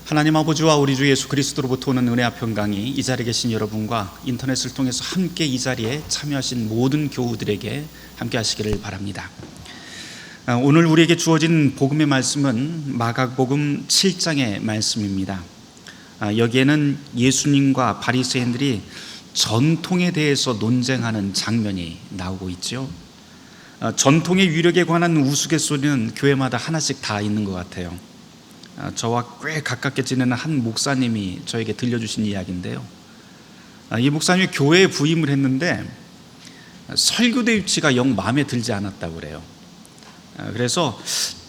하나님 아버지와 우리 주 예수 그리스도로부터 오는 은혜와 평강이 이 자리에 계신 여러분과 인터넷을 통해서 함께 이 자리에 참여하신 모든 교우들에게 함께 하시기를 바랍니다. 오늘 우리에게 주어진 복음의 말씀은 마가복음 7장의 말씀입니다. 여기에는 예수님과 바리새인들이 전통에 대해서 논쟁하는 장면이 나오고 있죠. 전통의 위력에 관한 우스갯소리는 교회마다 하나씩 다 있는 것 같아요. 저와 꽤 가깝게 지내는 한 목사님이 저에게 들려주신 이야기인데요, 이 목사님이 교회에 부임을 했는데 설교대 위치가 영 마음에 들지 않았다고 그래요. 그래서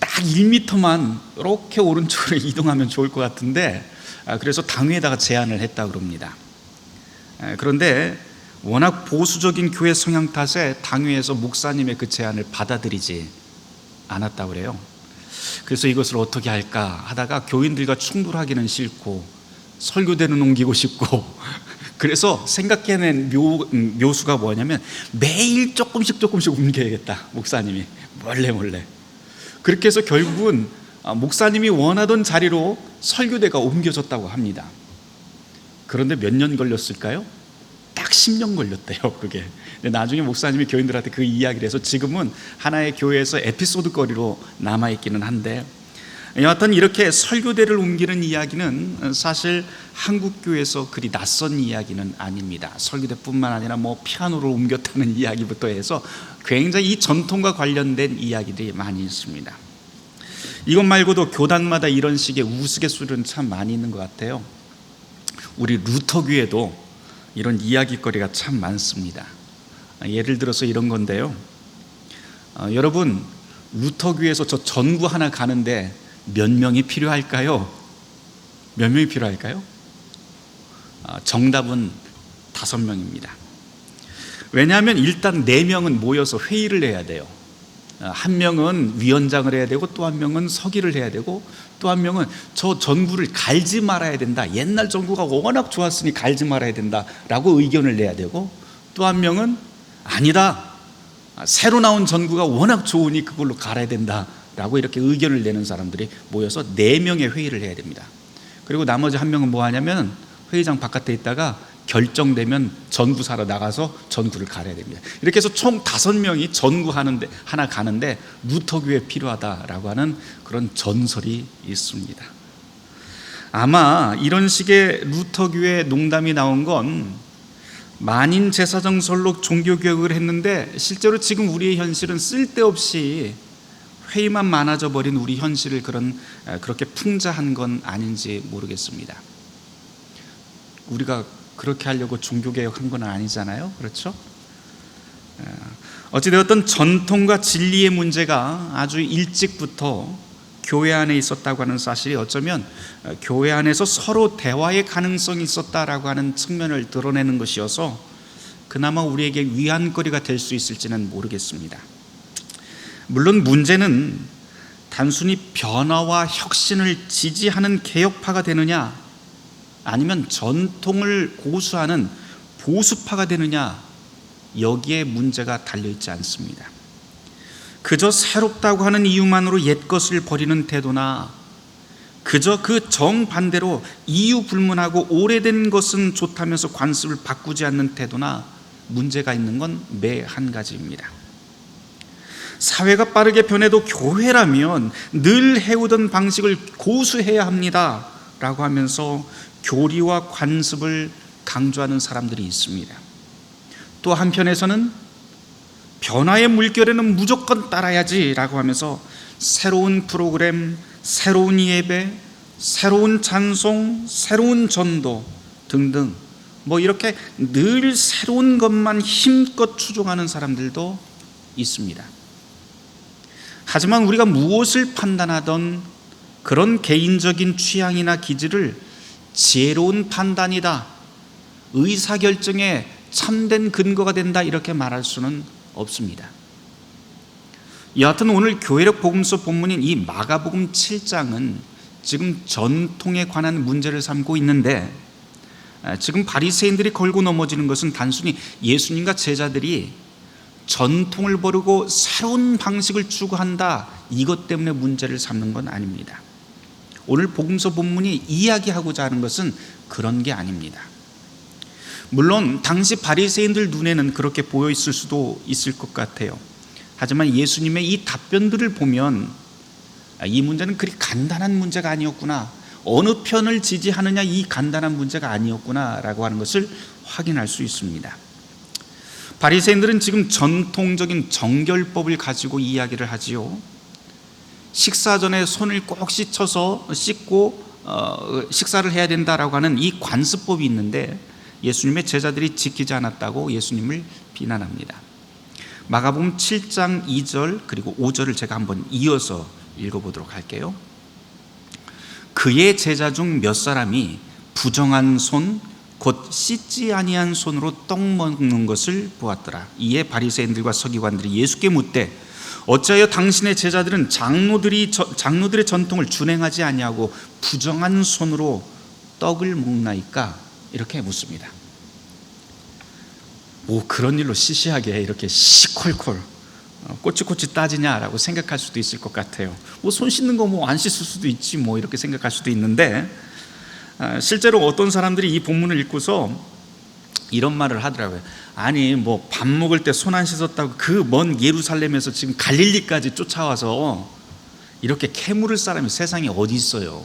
딱 1m만 이렇게 오른쪽으로 이동하면 좋을 것 같은데, 그래서 당회에다가 제안을 했다고 그럽니다. 그런데 워낙 보수적인 교회 성향 탓에 당회에서 목사님의 그 제안을 받아들이지 않았다고 그래요. 그래서 이것을 어떻게 할까 하다가 교인들과 충돌하기는 싫고 설교대는 옮기고 싶고 그래서 생각해낸 묘수가 뭐냐면 매일 조금씩 옮겨야겠다, 목사님이 몰래. 그렇게 해서 결국은 목사님이 원하던 자리로 설교대가 옮겨졌다고 합니다. 그런데 몇 년 걸렸을까요? 딱 10년 걸렸대요, 그게. 나중에 목사님이 교인들한테 그 이야기를 해서 지금은 하나의 교회에서 에피소드거리로 남아있기는 한데, 여하튼 이렇게 설교대를 옮기는 이야기는 사실 한국교회에서 그리 낯선 이야기는 아닙니다. 설교대뿐만 아니라 피아노를 옮겼다는 이야기부터 해서 굉장히 이 전통과 관련된 이야기들이 많이 있습니다. 이것 말고도 교단마다 이런 식의 우스갯소리는 참 많이 있는 것 같아요. 우리 루터교회도 이런 이야기거리가 참 많습니다. 예를 들어서 이런 건데요, 여러분, 루터교회에서 저 전구 하나 가는데 몇 명이 필요할까요? 몇 명이 필요할까요? 정답은 5명입니다. 왜냐하면 일단 4명은 모여서 회의를 해야 돼요. 한 명은 위원장을 해야 되고, 또 한 명은 서기를 해야 되고, 또 한 명은 저 전구를 갈지 말아야 된다, 옛날 전구가 워낙 좋았으니 갈지 말아야 된다라고 의견을 내야 되고, 또 한 명은 아니다, 새로 나온 전구가 워낙 좋으니 그걸로 갈아야 된다라고 이렇게 의견을 내는 사람들이 모여서 4명의 회의를 해야 됩니다. 그리고 나머지 한 명은 뭐 하냐면 회의장 바깥에 있다가 결정되면 전구 사러 나가서 전구를 갈아야 됩니다. 이렇게 해서 총 5명이 전구 하나 가는데 루터교회 필요하다라고 하는 그런 전설이 있습니다. 아마 이런 식의 루터교회 농담이 나온 건 만인 제사정설로 종교개혁을 했는데 실제로 지금 우리의 현실은 쓸데없이 회의만 많아져 버린 우리 현실을 그렇게 풍자한 건 아닌지 모르겠습니다. 우리가 그렇게 하려고 종교개혁한 건 아니잖아요, 그렇죠? 어찌되었든 전통과 진리의 문제가 아주 일찍부터 교회 안에 있었다고 하는 사실이 어쩌면 교회 안에서 서로 대화의 가능성이 있었다라고 하는 측면을 드러내는 것이어서 그나마 우리에게 위안거리가 될 수 있을지는 모르겠습니다. 물론 문제는 단순히 변화와 혁신을 지지하는 개혁파가 되느냐, 아니면 전통을 고수하는 보수파가 되느냐, 여기에 문제가 달려있지 않습니다. 그저 새롭다고 하는 이유만으로 옛것을 버리는 태도나 그저 그 정반대로 이유 불문하고 오래된 것은 좋다면서 관습을 바꾸지 않는 태도나 문제가 있는 건 매 한 가지입니다. 사회가 빠르게 변해도 교회라면 늘 해오던 방식을 고수해야 합니다 라고 하면서 교리와 관습을 강조하는 사람들이 있습니다. 또 한편에서는 변화의 물결에는 무조건 따라야지 라고 하면서 새로운 프로그램, 새로운 예배, 새로운 찬송, 새로운 전도 등등 이렇게 늘 새로운 것만 힘껏 추종하는 사람들도 있습니다. 하지만 우리가 무엇을 판단하던 그런 개인적인 취향이나 기질을 지혜로운 판단이다, 의사결정에 참된 근거가 된다, 이렇게 말할 수는 없습니다. 여하튼 오늘 교회력 복음서 본문인 이 마가복음 7장은 지금 전통에 관한 문제를 삼고 있는데, 지금 바리새인들이 걸고 넘어지는 것은 단순히 예수님과 제자들이 전통을 버리고 새로운 방식을 추구한다, 이것 때문에 문제를 삼는 건 아닙니다. 오늘 복음서 본문이 이야기하고자 하는 것은 그런 게 아닙니다. 물론 당시 바리새인들 눈에는 그렇게 보여 있을 수도 있을 것 같아요. 하지만 예수님의 이 답변들을 보면 이 문제는 그리 간단한 문제가 아니었구나, 어느 편을 지지하느냐 이 간단한 문제가 아니었구나라고 하는 것을 확인할 수 있습니다. 바리새인들은 지금 전통적인 정결법을 가지고 이야기를 하지요. 식사 전에 손을 꼭 씻고 식사를 해야 된다라고 하는 이 관습법이 있는데 예수님의 제자들이 지키지 않았다고 예수님을 비난합니다. 마가복음 7장 2절 그리고 5절을 제가 한번 이어서 읽어보도록 할게요. 그의 제자 중 몇 사람이 부정한 손 곧 씻지 아니한 손으로 떡 먹는 것을 보았더라. 이에 바리새인들과 서기관들이 예수께 묻되 어찌하여 당신의 제자들은 장로들의 전통을 준행하지 아니하고 부정한 손으로 떡을 먹나이까? 이렇게 묻습니다. 뭐 그런 일로 시시하게 이렇게 시콜콜 꼬치꼬치 따지냐라고 생각할 수도 있을 것 같아요. 뭐 손 씻는 거 뭐 안 씻을 수도 있지 뭐 이렇게 생각할 수도 있는데, 실제로 어떤 사람들이 이 본문을 읽고서 이런 말을 하더라고요. 아니 뭐 밥 먹을 때 손 안 씻었다고 그 먼 예루살렘에서 지금 갈릴리까지 쫓아와서 이렇게 캐물을 사람이 세상에 어디 있어요?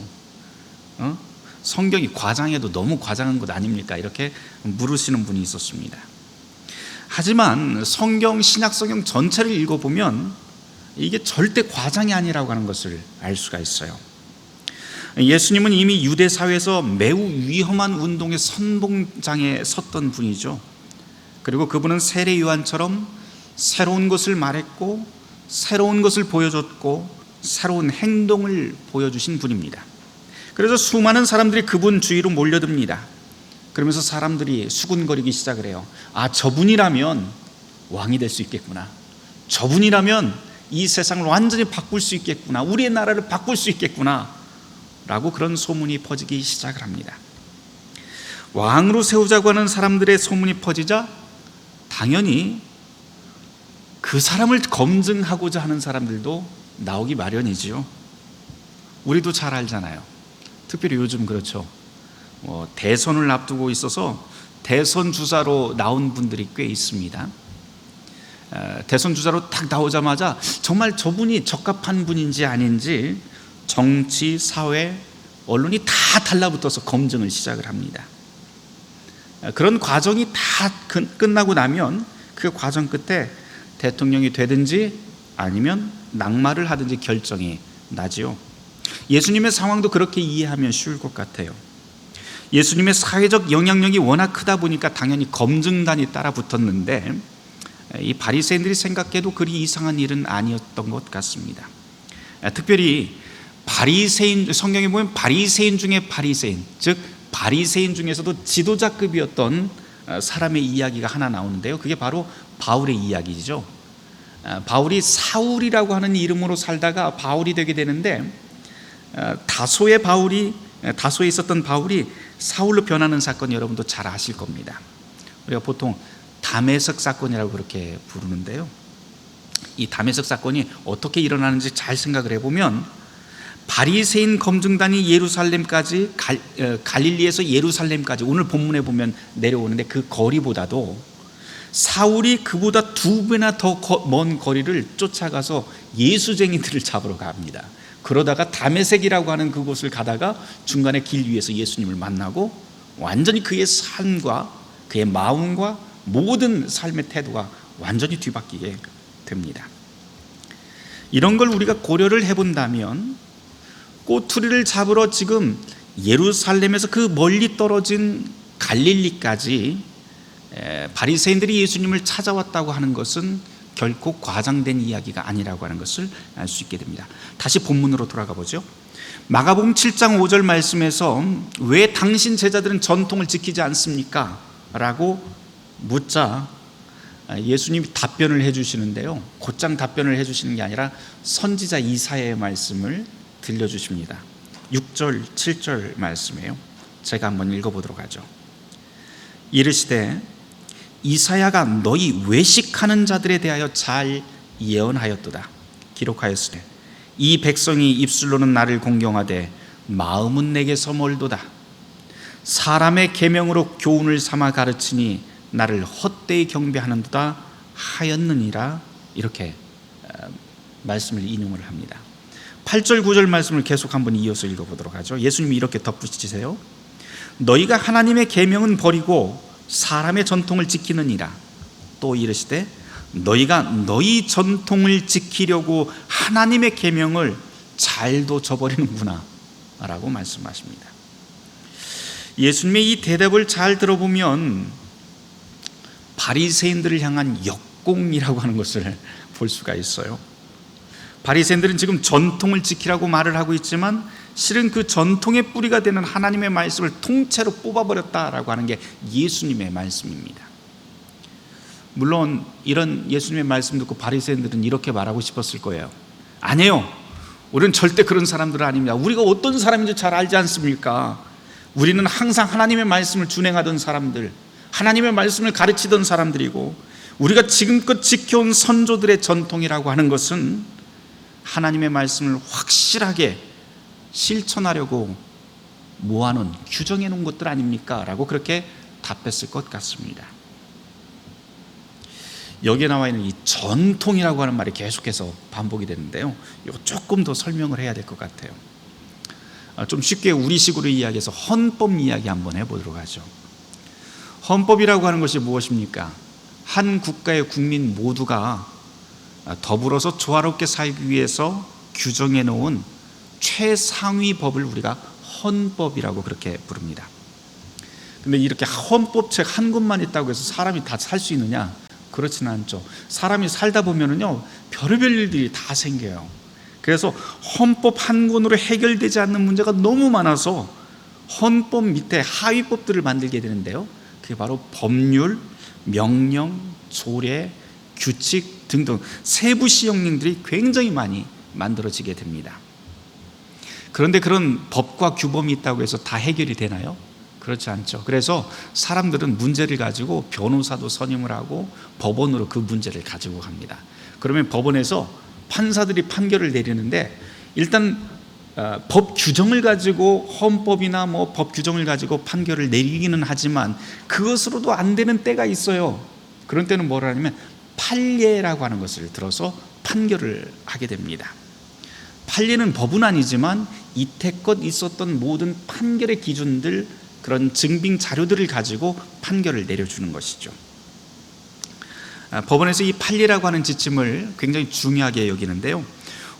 성경이 과장해도 너무 과장한 것 아닙니까? 이렇게 물으시는 분이 있었습니다. 하지만 신약 성경 전체를 읽어보면 이게 절대 과장이 아니라고 하는 것을 알 수가 있어요. 예수님은 이미 유대 사회에서 매우 위험한 운동의 선봉장에 섰던 분이죠. 그리고 그분은 세례 요한처럼 새로운 것을 말했고 새로운 것을 보여줬고 새로운 행동을 보여주신 분입니다. 그래서 수많은 사람들이 그분 주위로 몰려듭니다. 그러면서 사람들이 수군거리기 시작을 해요. 아, 저분이라면 왕이 될 수 있겠구나. 저분이라면 이 세상을 완전히 바꿀 수 있겠구나. 우리의 나라를 바꿀 수 있겠구나 라고 그런 소문이 퍼지기 시작을 합니다. 왕으로 세우자고 하는 사람들의 소문이 퍼지자 당연히 그 사람을 검증하고자 하는 사람들도 나오기 마련이지요. 우리도 잘 알잖아요. 특별히 요즘 그렇죠. 대선을 앞두고 있어서 대선 주자로 나온 분들이 꽤 있습니다. 대선 주자로 딱 나오자마자 정말 저분이 적합한 분인지 아닌지 정치, 사회, 언론이 다 달라붙어서 검증을 시작을 합니다. 그런 과정이 다 끝나고 나면 그 과정 끝에 대통령이 되든지 아니면 낙마를 하든지 결정이 나지요. 예수님의 상황도 그렇게 이해하면 쉬울 것 같아요. 예수님의 사회적 영향력이 워낙 크다 보니까 당연히 검증단이 따라 붙었는데 이 바리새인들이 생각해도 그리 이상한 일은 아니었던 것 같습니다. 특별히 바리새인, 성경에 보면 바리새인 중에 바리새인, 즉 바리새인 중에서도 지도자급이었던 사람의 이야기가 하나 나오는데요. 그게 바로 바울의 이야기죠. 바울이 사울이라고 하는 이름으로 살다가 바울이 되게 되는데 다소에 있었던 바울이 사울로 변하는 사건 여러분도 잘 아실 겁니다. 우리가 보통 다메섹 사건이라고 그렇게 부르는데요. 이 다메섹 사건이 어떻게 일어나는지 잘 생각을 해보면 바리새인 검증단이 예루살렘까지 갈릴리에서 예루살렘까지 오늘 본문에 보면 내려오는데 그 거리보다도 사울이 그보다 2배나 더 먼 거리를 쫓아가서 예수쟁이들을 잡으러 갑니다. 그러다가 다메섹이라고 하는 그곳을 가다가 중간에 길 위에서 예수님을 만나고 완전히 그의 삶과 그의 마음과 모든 삶의 태도가 완전히 뒤바뀌게 됩니다. 이런 걸 우리가 고려를 해본다면 꼬투리를 잡으러 지금 예루살렘에서 그 멀리 떨어진 갈릴리까지 바리새인들이 예수님을 찾아왔다고 하는 것은 결코 과장된 이야기가 아니라고 하는 것을 알 수 있게 됩니다. 다시 본문으로 돌아가 보죠. 마가복음 7장 5절 말씀에서 왜 당신 제자들은 전통을 지키지 않습니까? 라고 묻자 예수님이 답변을 해주시는데요. 곧장 답변을 해주시는 게 아니라 선지자 이사야의 말씀을 들려주십니다. 6절 7절 말씀이에요. 제가 한번 읽어보도록 하죠. 이르시되 이사야가 너희 외식하는 자들에 대하여 잘 예언하였도다. 기록하였으되 이 백성이 입술로는 나를 공경하되 마음은 내게서 멀도다. 사람의 계명으로 교훈을 삼아 가르치니 나를 헛되이 경배하는도다 하였느니라. 이렇게 말씀을 인용을 합니다. 8절 9절 말씀을 계속 한번 이어서 읽어보도록 하죠. 예수님이 이렇게 덧붙이세요. 너희가 하나님의 계명은 버리고 사람의 전통을 지키느니라. 또 이르시되 너희가 너희 전통을 지키려고 하나님의 계명을 잘도 저버리는구나 라고 말씀하십니다. 예수님의 이 대답을 잘 들어보면 바리새인들을 향한 역공이라고 하는 것을 볼 수가 있어요. 바리새인들은 지금 전통을 지키라고 말을 하고 있지만 실은 그 전통의 뿌리가 되는 하나님의 말씀을 통째로 뽑아버렸다라고 하는 게 예수님의 말씀입니다. 물론 이런 예수님의 말씀 듣고 바리새인들은 이렇게 말하고 싶었을 거예요. 아니에요, 우리는 절대 그런 사람들은 아닙니다. 우리가 어떤 사람인지 잘 알지 않습니까? 우리는 항상 하나님의 말씀을 준행하던 사람들, 하나님의 말씀을 가르치던 사람들이고, 우리가 지금껏 지켜온 선조들의 전통이라고 하는 것은 하나님의 말씀을 확실하게 실천하려고 모아놓은, 규정해 놓은 것들 아닙니까? 라고 그렇게 답했을 것 같습니다. 여기에 나와 있는 이 전통이라고 하는 말이 계속해서 반복이 되는데요, 이거 조금 더 설명을 해야 될 것 같아요. 좀 쉽게 우리식으로 이야기해서 헌법 이야기 한번 해보도록 하죠. 헌법이라고 하는 것이 무엇입니까? 한 국가의 국민 모두가 더불어서 조화롭게 살기 위해서 규정해 놓은 최상위 법을 우리가 헌법이라고 그렇게 부릅니다. 근데 이렇게 헌법책 한 권만 있다고 해서 사람이 다 살 수 있느냐? 그렇지는 않죠. 사람이 살다 보면은요, 별의별 일들이 다 생겨요. 그래서 헌법 한 권으로 해결되지 않는 문제가 너무 많아서 헌법 밑에 하위법들을 만들게 되는데요, 그게 바로 법률, 명령, 조례, 규칙 등등 세부 시형령들이 굉장히 많이 만들어지게 됩니다. 그런데 그런 법과 규범이 있다고 해서 다 해결이 되나요? 그렇지 않죠. 그래서 사람들은 문제를 가지고 변호사도 선임을 하고 법원으로 그 문제를 가지고 갑니다. 그러면 법원에서 판사들이 판결을 내리는데, 일단 법 규정을 가지고, 헌법이나 뭐 법 규정을 가지고 판결을 내리기는 하지만 그것으로도 안 되는 때가 있어요. 그런 때는 뭐라 하냐면 판례라고 하는 것을 들어서 판결을 하게 됩니다. 판례는 법은 아니지만 이태껏 있었던 모든 판결의 기준들, 그런 증빙 자료들을 가지고 판결을 내려주는 것이죠. 법원에서 이 판례라고 하는 지침을 굉장히 중요하게 여기는데요,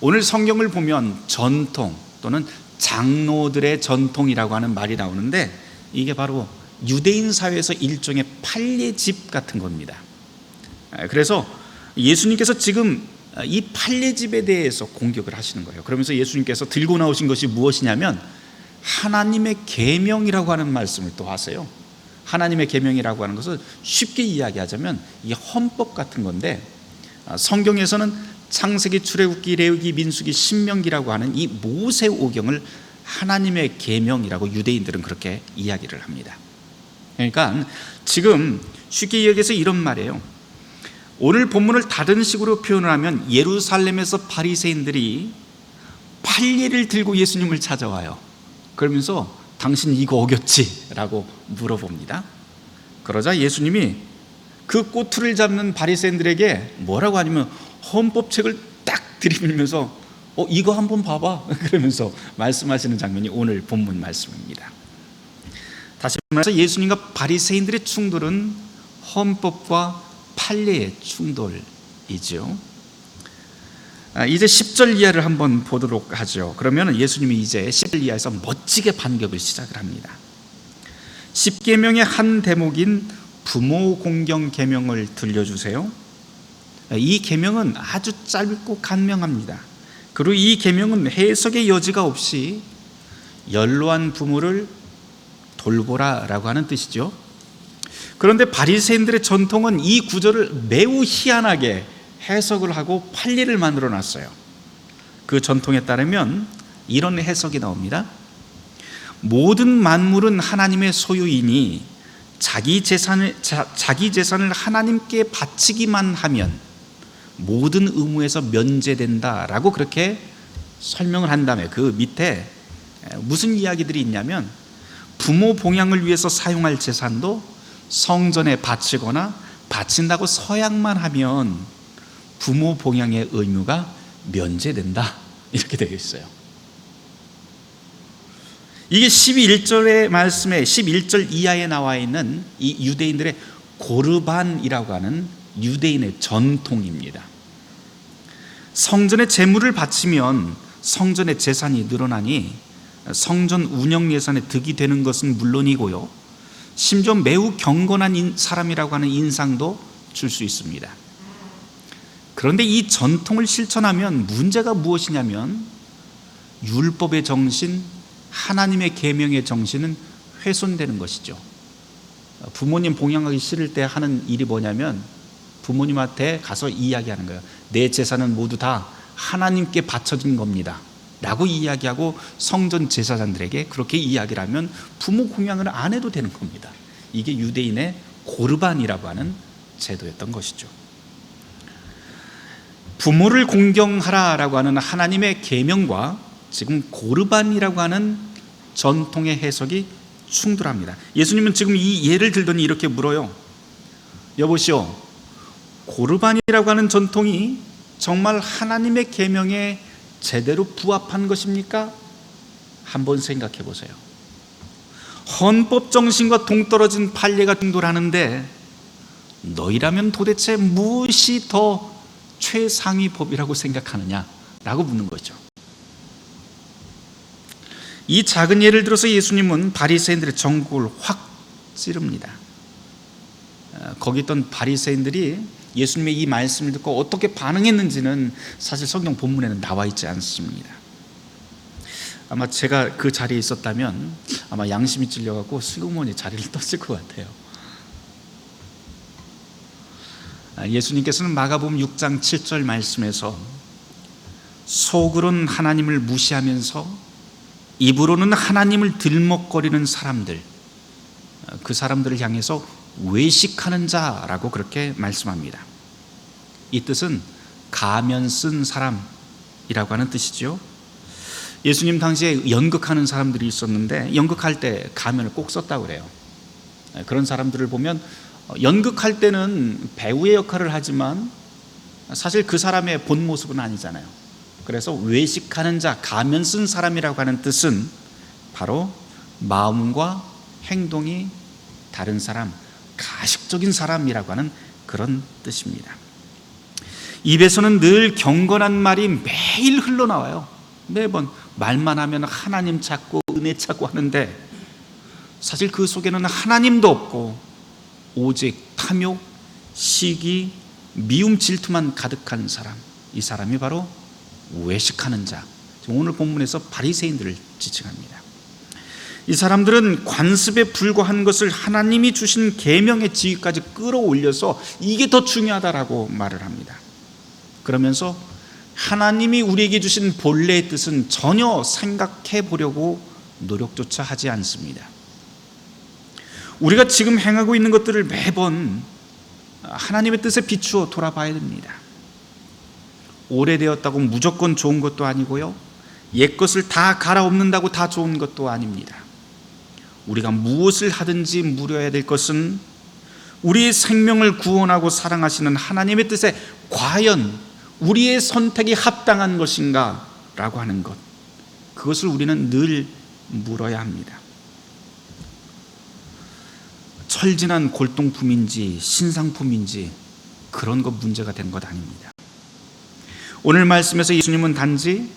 오늘 성경을 보면 전통 또는 장로들의 전통이라고 하는 말이 나오는데, 이게 바로 유대인 사회에서 일종의 판례집 같은 겁니다. 그래서 예수님께서 지금 이 판례집에 대해서 공격을 하시는 거예요. 그러면서 예수님께서 들고 나오신 것이 무엇이냐면 하나님의 계명이라고 하는 말씀을 또 하세요. 하나님의 계명이라고 하는 것을 쉽게 이야기하자면 이 헌법 같은 건데, 성경에서는 창세기, 출애굽기, 레위기, 민수기, 신명기라고 하는 이 모세오경을 하나님의 계명이라고 유대인들은 그렇게 이야기를 합니다. 그러니까 지금 쉽게 이야기해서 이런 말이에요. 오늘 본문을 다른 식으로 표현을 하면 예루살렘에서 바리새인들이 판례를 들고 예수님을 찾아와요. 그러면서 당신 이거 어겼지? 라고 물어봅니다. 그러자 예수님이 그 꼬투리를 잡는 바리새인들에게 뭐라고 하냐면 헌법책을 딱 들이밀면서 이거 한번 봐봐 그러면서 말씀하시는 장면이 오늘 본문 말씀입니다. 다시 말해서 예수님과 바리새인들의 충돌은 헌법과 판례의 충돌이죠. 이제 10절 이하를 한번 보도록 하죠. 그러면 예수님이 이제 10절 이하에서 멋지게 반격을 시작을 합니다. 10계명의 한 대목인 부모 공경 계명을 들려주세요. 이 계명은 아주 짧고 간명합니다. 그리고 이 계명은 해석의 여지가 없이 연로한 부모를 돌보라라고 하는 뜻이죠. 그런데 바리새인들의 전통은 이 구절을 매우 희한하게 해석을 하고 판례를 만들어 놨어요. 그 전통에 따르면 이런 해석이 나옵니다. 모든 만물은 하나님의 소유이니 자기 재산을 하나님께 바치기만 하면 모든 의무에서 면제된다라고 그렇게 설명을 한 다음에 그 밑에 무슨 이야기들이 있냐면 부모 봉양을 위해서 사용할 재산도 성전에 바치거나 바친다고 서약만 하면 부모 봉양의 의무가 면제된다, 이렇게 되어 있어요. 이게 11절의 말씀에 11절 이하에 나와 있는 이 유대인들의 고르반이라고 하는 유대인의 전통입니다. 성전에 제물을 바치면 성전의 재산이 늘어나니 성전 운영 예산에 득이 되는 것은 물론이고요, 심지어 매우 경건한 사람이라고 하는 인상도 줄 수 있습니다. 그런데 이 전통을 실천하면 문제가 무엇이냐면 율법의 정신, 하나님의 계명의 정신은 훼손되는 것이죠. 부모님 봉양하기 싫을 때 하는 일이 뭐냐면 부모님한테 가서 이야기하는 거예요. 내 재산은 모두 다 하나님께 바쳐진 겁니다 라고 이야기하고 성전 제사장들에게 그렇게 이야기를 하면 부모 공양을 안 해도 되는 겁니다. 이게 유대인의 고르반이라고 하는 제도였던 것이죠. 부모를 공경하라라고 하는 하나님의 계명과 지금 고르반이라고 하는 전통의 해석이 충돌합니다. 예수님은 지금 이 예를 들더니 이렇게 물어요. 여보시오, 고르반이라고 하는 전통이 정말 하나님의 계명에 제대로 부합한 것입니까? 한번 생각해 보세요. 헌법 정신과 동떨어진 판례가 충돌하는데 너희라면 도대체 무엇이 더 최상위 법이라고 생각하느냐라고 묻는 거죠. 이 작은 예를 들어서 예수님은 바리새인들의 전국을 확 찌릅니다. 거기 있던 바리새인들이 예수님의 이 말씀을 듣고 어떻게 반응했는지는 사실 성경 본문에는 나와 있지 않습니다. 아마 제가 그 자리에 있었다면 아마 양심이 찔려갖고 슬그머니 자리를 떴을 것 같아요. 예수님께서는 마가복음 6장 7절 말씀에서 속으로는 하나님을 무시하면서 입으로는 하나님을 들먹거리는 사람들, 그 사람들을 향해서 외식하는 자라고 그렇게 말씀합니다. 이 뜻은 가면 쓴 사람이라고 하는 뜻이죠. 예수님 당시에 연극하는 사람들이 있었는데 연극할 때 가면을 꼭 썼다고 그래요. 그런 사람들을 보면 연극할 때는 배우의 역할을 하지만 사실 그 사람의 본 모습은 아니잖아요. 그래서 외식하는 자, 가면 쓴 사람이라고 하는 뜻은 바로 마음과 행동이 다른 사람, 가식적인 사람이라고 하는 그런 뜻입니다. 입에서는 늘 경건한 말이 매일 흘러나와요. 매번 말만 하면 하나님 찾고 은혜 찾고 하는데 사실 그 속에는 하나님도 없고 오직 탐욕, 시기, 미움, 질투만 가득한 사람, 이 사람이 바로 외식하는 자. 오늘 본문에서 바리새인들을 지칭합니다. 이 사람들은 관습에 불과한 것을 하나님이 주신 계명의 지위까지 끌어올려서 이게 더 중요하다라고 말을 합니다. 그러면서 하나님이 우리에게 주신 본래의 뜻은 전혀 생각해 보려고 노력조차 하지 않습니다. 우리가 지금 행하고 있는 것들을 매번 하나님의 뜻에 비추어 돌아봐야 됩니다. 오래되었다고 무조건 좋은 것도 아니고요, 옛것을 다 갈아엎는다고 다 좋은 것도 아닙니다. 우리가 무엇을 하든지 물어야 될 것은 우리의 생명을 구원하고 사랑하시는 하나님의 뜻에 과연 우리의 선택이 합당한 것인가 라고 하는 것, 그것을 우리는 늘 물어야 합니다. 철진한 골동품인지 신상품인지 그런 것 문제가 된 것 아닙니다. 오늘 말씀에서 예수님은 단지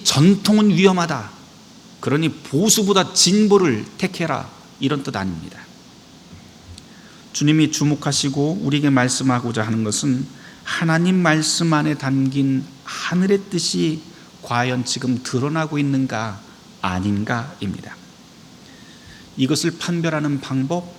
전통은 위험하다, 그러니 보수보다 진보를 택해라, 이런 뜻 아닙니다. 주님이 주목하시고 우리에게 말씀하고자 하는 것은 하나님 말씀 안에 담긴 하늘의 뜻이 과연 지금 드러나고 있는가 아닌가입니다. 이것을 판별하는 방법,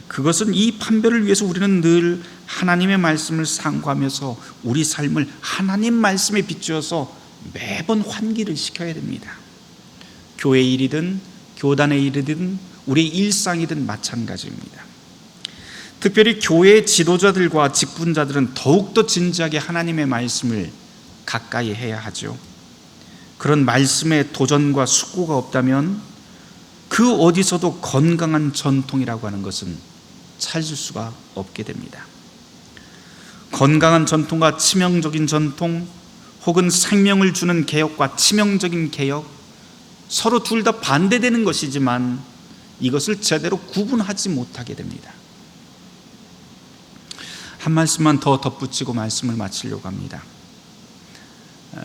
그것은 이 판별을 위해서 우리는 늘 하나님의 말씀을 상고하면서 우리 삶을 하나님 말씀에 비추어서 매번 환기를 시켜야 됩니다. 교회 일이든 교단의 일이든 우리의 일상이든 마찬가지입니다. 특별히 교회 지도자들과 직분자들은 더욱더 진지하게 하나님의 말씀을 가까이 해야 하죠. 그런 말씀의 도전과 숙고가 없다면 그 어디서도 건강한 전통이라고 하는 것은 찾을 수가 없게 됩니다. 건강한 전통과 치명적인 전통, 혹은 생명을 주는 개혁과 치명적인 개혁, 서로 둘 다 반대되는 것이지만 이것을 제대로 구분하지 못하게 됩니다. 한 말씀만 더 덧붙이고 말씀을 마치려고 합니다.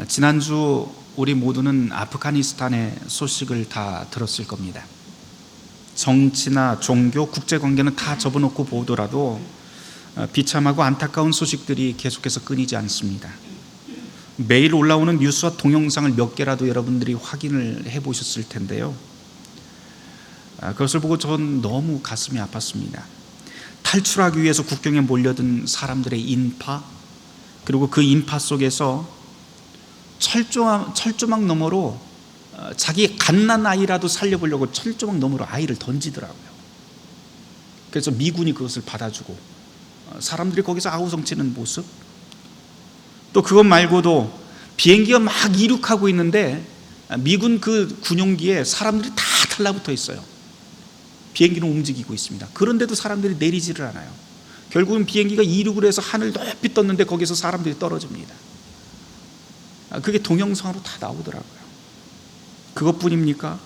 지난주 우리 모두는 아프가니스탄의 소식을 다 들었을 겁니다. 정치나 종교, 국제관계는 다 접어놓고 보더라도 비참하고 안타까운 소식들이 계속해서 끊이지 않습니다. 매일 올라오는 뉴스와 동영상을 몇 개라도 여러분들이 확인을 해보셨을 텐데요. 그것을 보고 전 너무 가슴이 아팠습니다. 탈출하기 위해서 국경에 몰려든 사람들의 인파, 그리고 그 인파 속에서 철조망 너머로 자기 갓난 아이라도 살려보려고 철조망 너머로 아이를 던지더라고요. 그래서 미군이 그것을 받아주고 사람들이 거기서 아우성치는 모습, 또 그것 말고도 비행기가 막 이륙하고 있는데 미군 그 군용기에 사람들이 다 달라붙어 있어요. 비행기는 움직이고 있습니다. 그런데도 사람들이 내리지를 않아요. 결국은 비행기가 이륙을 해서 하늘 높이 떴는데 거기서 사람들이 떨어집니다. 그게 동영상으로 다 나오더라고요. 그것뿐입니까?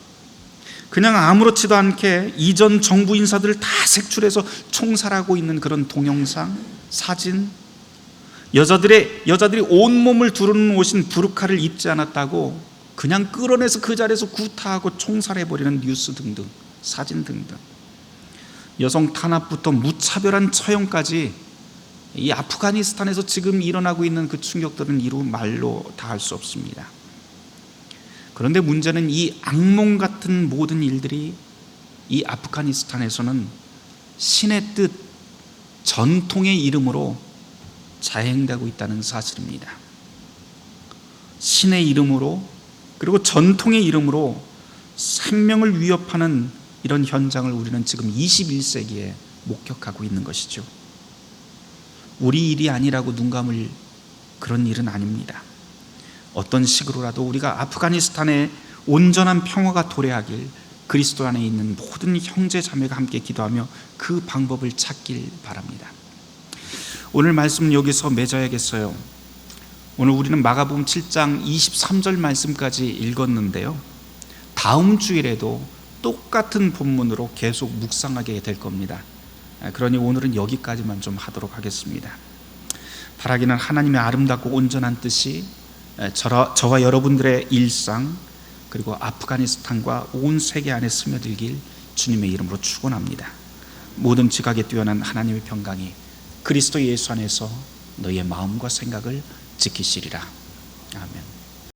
그냥 아무렇지도 않게 이전 정부 인사들을 다 색출해서 총살하고 있는 그런 동영상, 사진, 여자들이 온몸을 두르는 옷인 부르카를 입지 않았다고 그냥 끌어내서 그 자리에서 구타하고 총살해버리는 뉴스 등등, 사진 등등, 여성 탄압부터 무차별한 처형까지 이 아프가니스탄에서 지금 일어나고 있는 그 충격들은 이루 말로 다 할 수 없습니다. 그런데 문제는 이 악몽 같은 모든 일들이 이 아프가니스탄에서는 신의 뜻, 전통의 이름으로 자행되고 있다는 사실입니다. 신의 이름으로, 그리고 전통의 이름으로 생명을 위협하는 이런 현장을 우리는 지금 21세기에 목격하고 있는 것이죠. 우리 일이 아니라고 눈 감을 그런 일은 아닙니다. 어떤 식으로라도 우리가 아프가니스탄의 온전한 평화가 도래하길 그리스도 안에 있는 모든 형제 자매가 함께 기도하며 그 방법을 찾길 바랍니다. 오늘 말씀은 여기서 맺어야겠어요. 오늘 우리는 마가복음 7장 23절 말씀까지 읽었는데요, 다음 주일에도 똑같은 본문으로 계속 묵상하게 될 겁니다. 그러니 오늘은 여기까지만 좀 하도록 하겠습니다. 바라기는 하나님의 아름답고 온전한 뜻이 저와 여러분들의 일상, 그리고 아프가니스탄과 온 세계 안에 스며들길 주님의 이름으로 축원합니다. 모든 지각에 뛰어난 하나님의 평강이 그리스도 예수 안에서 너희의 마음과 생각을 지키시리라. 아멘.